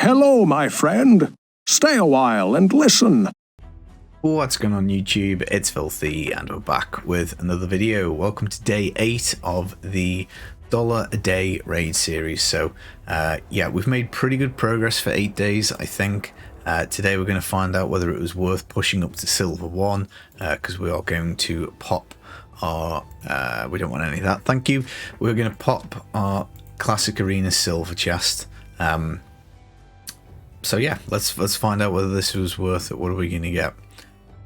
Hello, my friend. Stay a while and listen. What's going on YouTube? It's Filthy and we're back with another video. Welcome to day 8 of the $1 a day raid series. So yeah, we've made pretty good progress for 8 days, I think. Today we're going to find out whether it was worth pushing up to silver 1 because we are going to pop our we don't want any of that, thank you. We're going to pop our classic arena silver chest. So yeah, let's find out whether this was worth it. What are we going to get?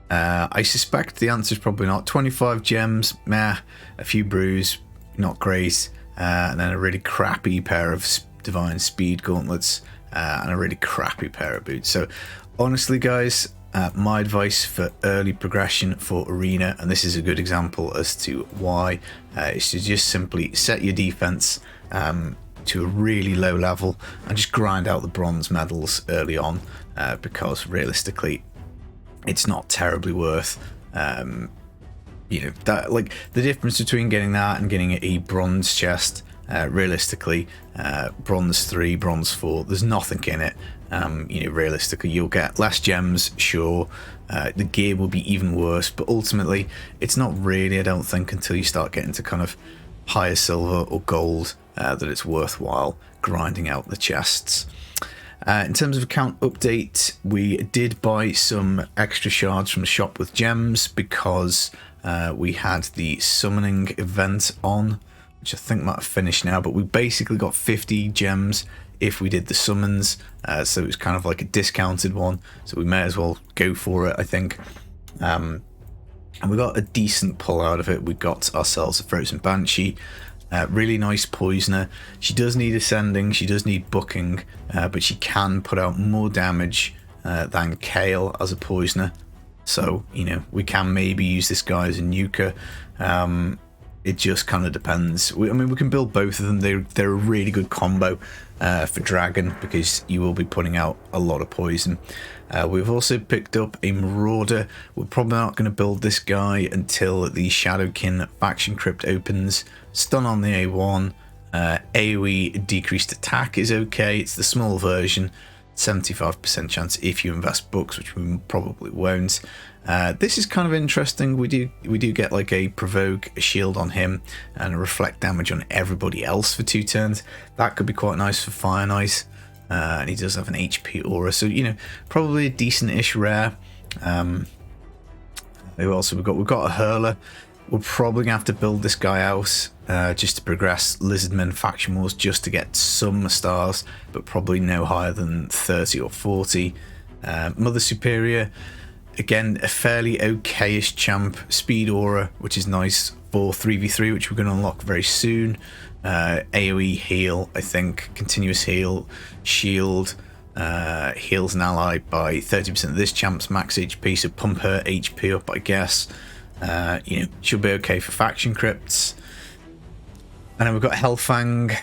I suspect the answer is probably not. 25 gems, meh. A few brews, not great. And then a really crappy pair of divine speed gauntlets and a really crappy pair of boots. So honestly guys, my advice for early progression for arena, and this is a good example as to why, is to just simply set your defense to a really low level and just grind out the bronze medals early on, because realistically it's not terribly worth you know, that, like, the difference between getting that and getting a bronze chest, realistically, bronze 3, bronze 4, there's nothing in it. You know, realistically you'll get less gems, sure, the gear will be even worse, but ultimately it's not really, I don't think, until you start getting to kind of higher silver or gold that it's worthwhile grinding out the chests. In terms of account update, we did buy some extra shards from the shop with gems because we had the summoning event on, which I think might have finished now, but we basically got 50 gems if we did the summons, so it was kind of like a discounted one, so we may as well go for it, I think. And we got a decent pull out of it. We got ourselves a Frozen Banshee, really nice poisoner. She does need ascending, she does need booking, but she can put out more damage than Kale as a poisoner. So, you know, we can maybe use this guy as a nuker. It just kind of depends. I mean, we can build both of them. They're a really good combo for Dragon because you will be putting out a lot of poison. We've also picked up a Marauder. We're probably not going to build this guy until the Shadowkin faction crypt opens. Stun on the A1. AoE decreased attack is okay. It's the small version. 75% chance if you invest books, which we probably won't. This is kind of interesting. We do get like a provoke, a shield on him, and a reflect damage on everybody else for 2 turns. That could be quite nice for Fire Knight. And he does have an HP aura, so you know, probably a decent-ish rare. Who else have we got? We've got a Hurler. We're probably gonna have to build this guy out just to progress Lizardmen faction wars, just to get some stars, but probably no higher than 30 or 40. Mother Superior, again a fairly okayish champ. Speed aura, which is nice for 3v3, which we're going to unlock very soon. AoE heal, I think, continuous heal, shield, heals an ally by 30% of this champ's max HP, so pump her HP up, I guess. You know, she'll be okay for faction crypts. And then we've got Hellfang.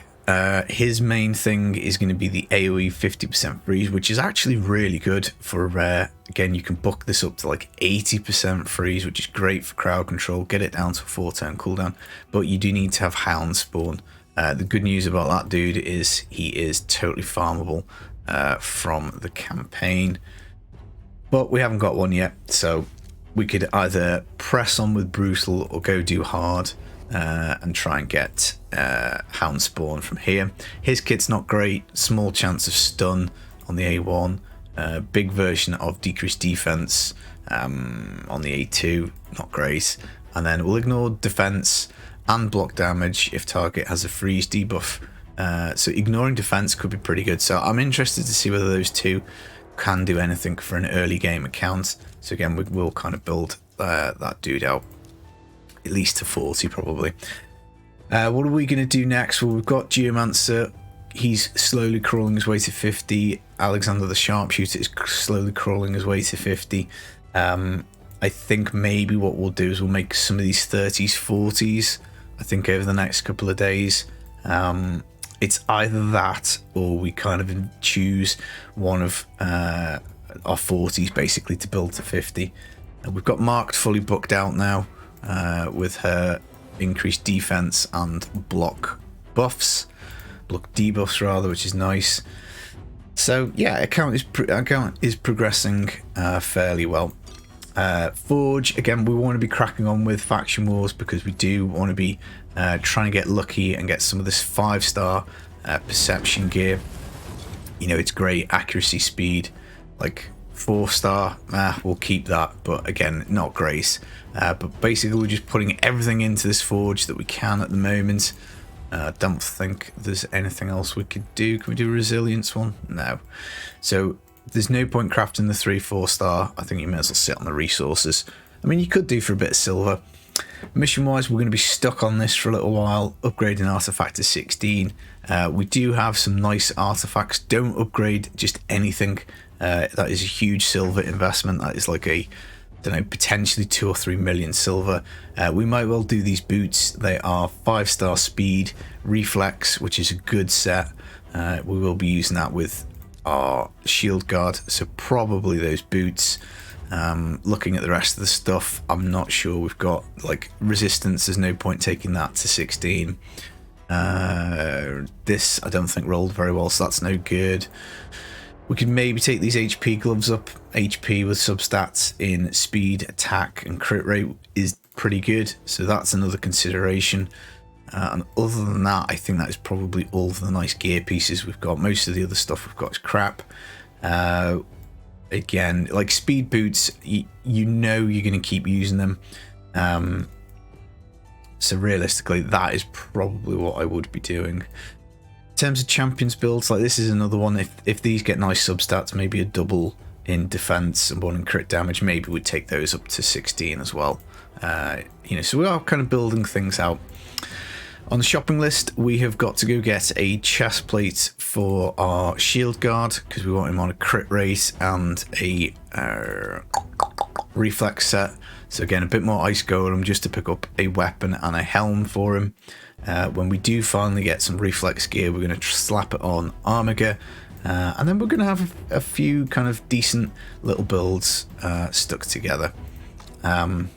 His main thing is going to be the AoE 50% freeze, which is actually really good for a rare. Again, you can book this up to like 80% freeze, which is great for crowd control. Get it down to a 4-turn cooldown, but you do need to have Hound Spawn. The good news about that dude is he is totally farmable from the campaign, but we haven't got one yet, so we could either press on with Brutal or go do hard and try and get Hound Spawn from here. His kit's not great, small chance of stun on the A1, big version of decreased defense on the A2, not great, and then we'll ignore defense and block damage if target has a freeze debuff. So ignoring defense could be pretty good, so I'm interested to see whether those two can do anything for an early game account. So again, we will kind of build that dude out at least to 40 probably. What are we going to do next? Well, we've got Geomancer. He's slowly crawling his way to 50. Alexander the Sharpshooter is slowly crawling his way to 50. I think maybe what we'll do is we'll make some of these 30s 40s, I think, over the next couple of days. It's either that or we kind of choose one of our 40s basically to build to 50. We've got Marked fully booked out now with her increased defense and block buffs, block debuffs rather, which is nice. So yeah, account is progressing fairly well. Forge, again, we want to be cracking on with faction wars because we do want to be trying to get lucky and get some of this 5-star perception gear. You know, it's great accuracy, speed, like 4-star. We'll keep that, but again, not grace. But basically, we're just putting everything into this forge that we can at the moment. Don't think there's anything else we could do. Can we do a resilience one? No. So there's no point crafting the 3-4 star. I think you may as well sit on the resources. I mean, you could do for a bit of silver. Mission wise, we're going to be stuck on this for a little while, upgrading artifact to 16. We do have some nice artifacts. Don't upgrade just anything. That is a huge silver investment. That is like a, I don't know, potentially 2 or 3 million silver. We might well do these boots. They are 5-star speed, reflex, which is a good set. We will be using that with our shield guard, so probably those boots. Looking at the rest of the stuff, I'm not sure we've got like resistance. There's no point taking that to 16. This I don't think rolled very well, so that's no good. We could maybe take these HP gloves up. HP with substats in speed, attack, and crit rate is pretty good, so that's another consideration. And other than that, I think that is probably all of the nice gear pieces we've got. Most of the other stuff we've got is crap. Again, like speed boots, you know you're going to keep using them. So realistically, that is probably what I would be doing. In terms of champions builds, like this is another one. If these get nice substats, maybe a double in defense and one in crit damage, maybe we'd take those up to 16 as well. You know, so we are kind of building things out. On the shopping list, we have got to go get a chest plate for our shield guard because we want him on a crit rate and a reflex set. So again, a bit more ice golem just to pick up a weapon and a helm for him. When we do finally get some reflex gear, we're going to slap it on armor gear. And then we're going to have a few kind of decent little builds stuck together. But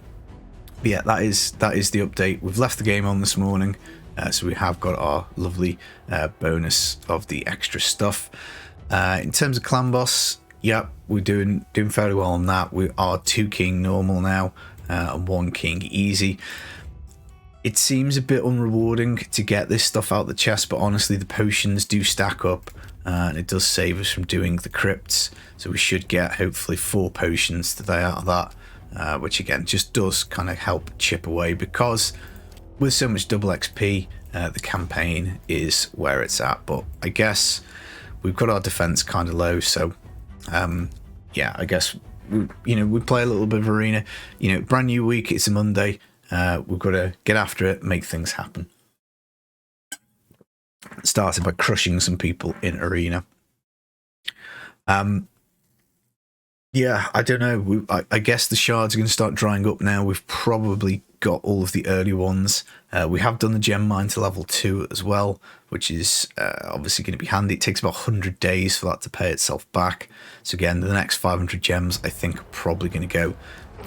yeah, that is the update. We've left the game on this morning, so we have got our lovely bonus of the extra stuff. In terms of clan boss, yeah, we're doing fairly well on that. We are 2 king normal now and 1 king easy. It seems a bit unrewarding to get this stuff out the chest, but honestly, the potions do stack up, and it does save us from doing the crypts. So we should get hopefully 4 potions today out of that. Which again just does kind of help chip away, because with so much double XP, the campaign is where it's at. But I guess we've got our defense kind of low, so yeah, I guess we play a little bit of arena. You know, brand new week, it's a Monday. We've got to get after it, make things happen. Started by crushing some people in arena. Yeah, I don't know. I guess the shards are going to start drying up now. We've probably got all of the early ones. We have done the gem mine to level 2 as well, which is obviously going to be handy. It takes about 100 days for that to pay itself back. So again, the next 500 gems, I think, are probably going to go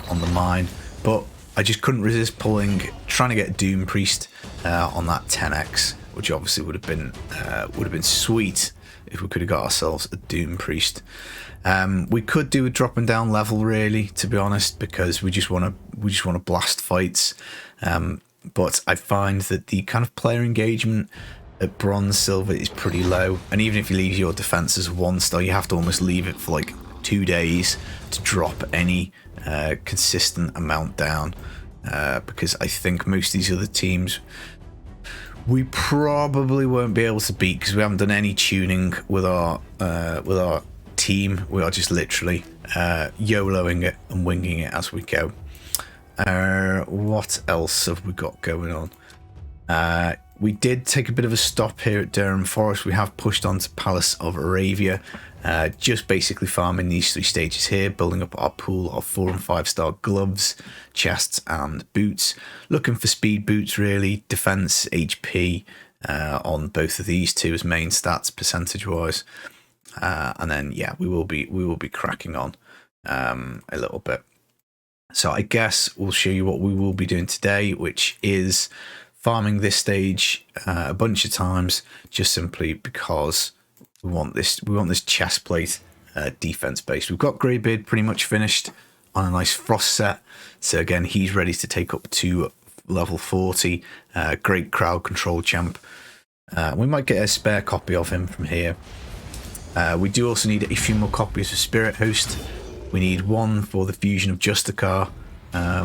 on the mine. But I just couldn't resist trying to get a Doom Priest on that 10x, which obviously would have been sweet if we could have got ourselves a Doom Priest. We could do a dropping down level, really, to be honest, because we just want to blast fights. But I find that the kind of player engagement at bronze silver is pretty low, and even if you leave your defense as 1 star, you have to almost leave it for like 2 days to drop any consistent amount down. Because I think most of these other teams we probably won't be able to beat, because we haven't done any tuning with our team. We are just literally YOLOing it and winging it as we go. What else have we got going on? We did take a bit of a stop here at Durham Forest. We have pushed on to Palace of Aravia, just basically farming these 3 stages here, building up our pool of 4 and 5 star gloves, chests and boots. Looking for speed boots, really, defense, HP on both of these 2 as main stats percentage wise. And then yeah, we will be cracking on a little bit. So I guess we'll show you what we will be doing today, which is farming this stage a bunch of times, just simply because We want this chest plate defense base. We've got Greybeard pretty much finished on a nice frost set. So again, he's ready to take up to level 40. Great crowd control champ. We might get a spare copy of him from here. We do also need a few more copies of Spirit Host. We need one for the fusion of Justicar,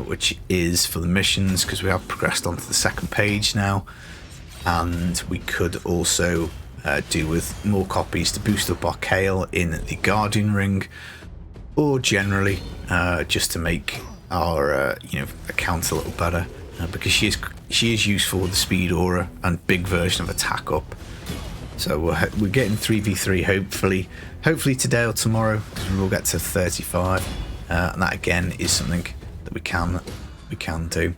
which is for the missions, because we have progressed onto the second page now. And we could also do with more copies to boost up our Kale in the Guardian Ring, or generally just to make our account a little better, because she is useful with the speed aura and big version of attack up. So we're getting 3v3 hopefully today or tomorrow, because we will get to 35, and that again is something that we can do.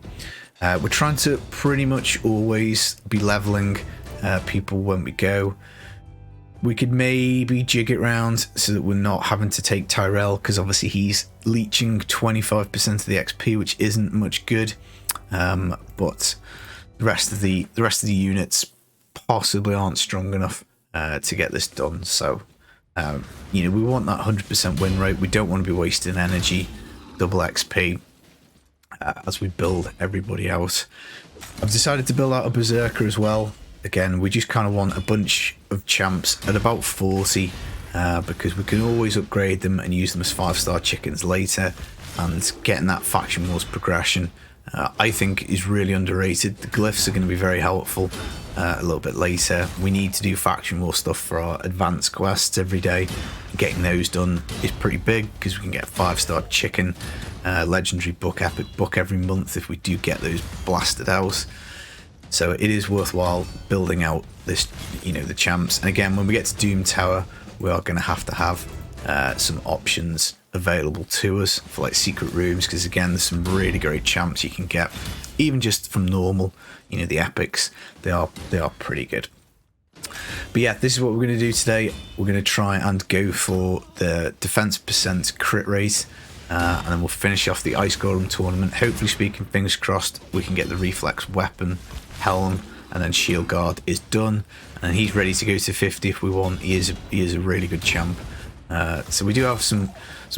We're trying to pretty much always be leveling people when we go. We could maybe jig it round so that we're not having to take Tyrell, because obviously he's leeching 25% of the XP, which isn't much good. But the rest of the units possibly aren't strong enough to get this done. So we want that 100% win rate. We don't want to be wasting energy, double XP as we build everybody out. I've decided to build out a Berserker as well. Again, we just kind of want a bunch of champs at about 40, because we can always upgrade them and use them as 5-star chickens later, and getting that faction wars progression I think is really underrated. The glyphs are going to be very helpful a little bit later. We need to do faction war stuff for our advanced quests every day. Getting those done is pretty big, because we can get a 5-star chicken, legendary book, epic book every month if we do get those blasted out. So it is worthwhile building out this, the champs. And again, when we get to Doom Tower, we are going to have some options available to us for like secret rooms, because again, there's some really great champs you can get, even just from normal. The epics, they are pretty good. But yeah, this is what we're going to do today. We're going to try and go for the defense percent crit rate, and then we'll finish off the Ice Golem tournament. Hopefully, speaking, fingers crossed, we can get the reflex weapon helm, and then shield guard is done, and he's ready to go to 50 if we want. He is a really good champ. So we do have some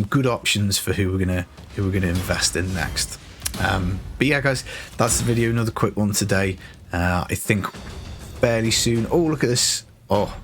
good options for who we're gonna invest in next. But yeah, guys, that's the video. Another quick one today. I think fairly soon. Oh, look at this. Oh,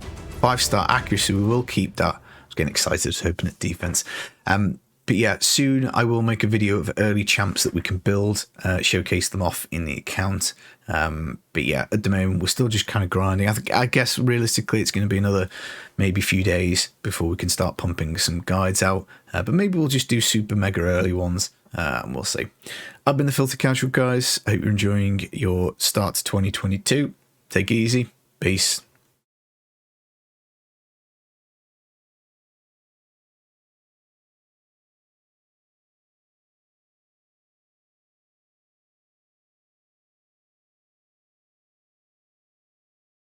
5-star accuracy. We will keep that. I was getting excited, just hoping at defense. But yeah, soon I will make a video of early champs that we can build, showcase them off in the account. But yeah, at the moment we're still just kind of grinding. I guess realistically it's going to be another maybe few days before we can start pumping some guides out. But maybe we'll just do super mega early ones, and we'll see. I've been the Filthy Casual, guys. I hope you're enjoying your start to 2022. Take it easy. Peace.